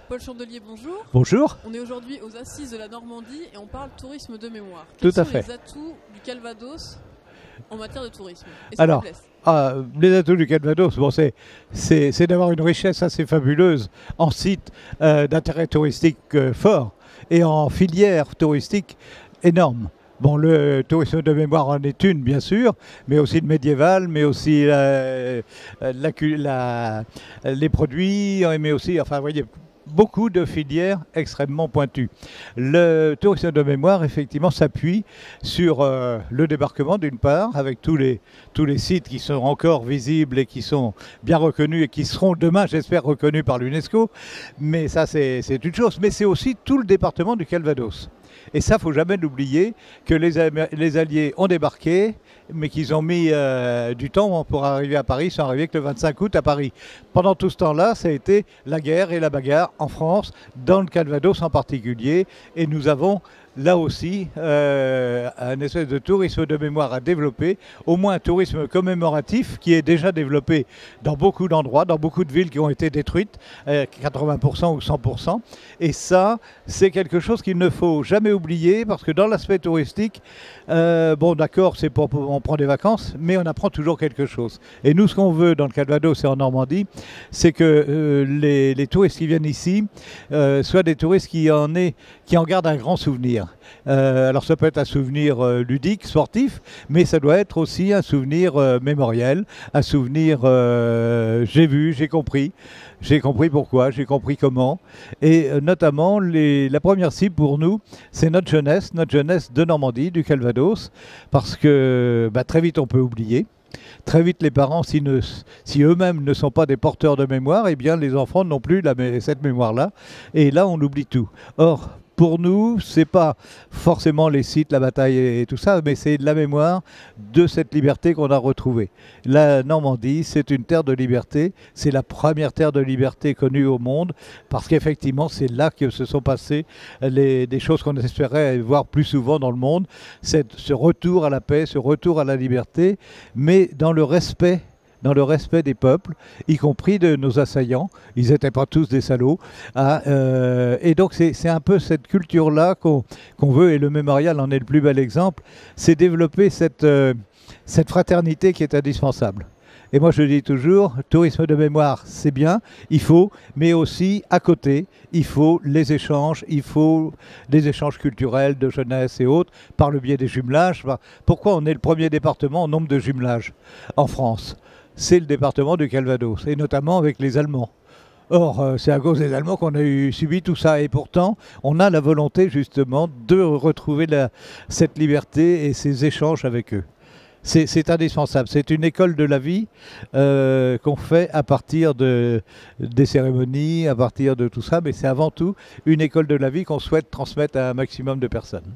Paul Chandelier, bonjour. Bonjour. On est aujourd'hui aux Assises de la Normandie et on parle tourisme de mémoire. Tout Quels à sont fait. les atouts du Calvados en matière de tourisme? Alors, les atouts du Calvados, bon, c'est d'avoir une richesse assez fabuleuse en sites d'intérêt touristique fort et en filière touristique énorme. Bon, le tourisme de mémoire en est une, bien sûr, mais aussi le médiéval, mais aussi les produits, mais aussi, enfin, vous voyez, beaucoup de filières extrêmement pointues. Le tourisme de mémoire, effectivement, s'appuie sur le débarquement, d'une part, avec tous les sites qui sont encore visibles et qui sont bien reconnus et qui seront demain, j'espère, reconnus par l'UNESCO. Mais ça, c'est une chose. Mais c'est aussi tout le département du Calvados. Et ça, il ne faut jamais l'oublier, que les Alliés ont débarqué, mais qu'ils ont mis du temps pour arriver à Paris, sans arriver que le 25 août à Paris. Pendant tout ce temps-là, ça a été la guerre et la bagarre en France, dans le Calvados en particulier. Et nous avons là aussi un espèce de tourisme de mémoire à développer, au moins un tourisme commémoratif qui est déjà développé dans beaucoup d'endroits, dans beaucoup de villes qui ont été détruites, 80% ou 100%. Et ça, c'est quelque chose qu'il ne faut jamais oublier, parce que dans l'aspect touristique, bon d'accord, c'est pour on prend des vacances, mais on apprend toujours quelque chose. Et nous, ce qu'on veut dans le Calvados et en Normandie, c'est que les touristes qui viennent ici soient des touristes qui en gardent un grand souvenir. Alors ça peut être un souvenir ludique, sportif, mais ça doit être aussi un souvenir mémoriel, un souvenir j'ai vu, j'ai compris pourquoi, j'ai compris comment. Et notamment, la première cible pour nous, c'est notre jeunesse de Normandie, du Calvados, parce que très vite on peut oublier. Très vite, les parents, si eux-mêmes ne sont pas des porteurs de mémoire, eh bien les enfants n'ont plus cette mémoire-là. Et là, on oublie tout. Or, pour nous, c'est pas forcément les sites, la bataille et tout ça, mais c'est la mémoire de cette liberté qu'on a retrouvée. La Normandie, c'est une terre de liberté. C'est la première terre de liberté connue au monde, parce qu'effectivement, c'est là que se sont passées des choses qu'on espérait voir plus souvent dans le monde. C'est ce retour à la paix, ce retour à la liberté, mais dans le respect des peuples, y compris de nos assaillants. Ils n'étaient pas tous des salauds. Et donc c'est un peu cette culture-là qu'on veut, et le mémorial en est le plus bel exemple, c'est développer cette fraternité qui est indispensable. Et moi je dis toujours, tourisme de mémoire, c'est bien, il faut, mais aussi à côté, il faut les échanges culturels, de jeunesse et autres, par le biais des jumelages. Pourquoi on est le premier département en nombre de jumelages en France ? C'est le département du Calvados, et notamment avec les Allemands. Or, c'est à cause des Allemands qu'on a subi tout ça, et pourtant, on a la volonté justement de retrouver cette liberté et ces échanges avec eux. C'est indispensable, c'est une école de la vie qu'on fait à partir des cérémonies, à partir de tout ça, mais c'est avant tout une école de la vie qu'on souhaite transmettre à un maximum de personnes.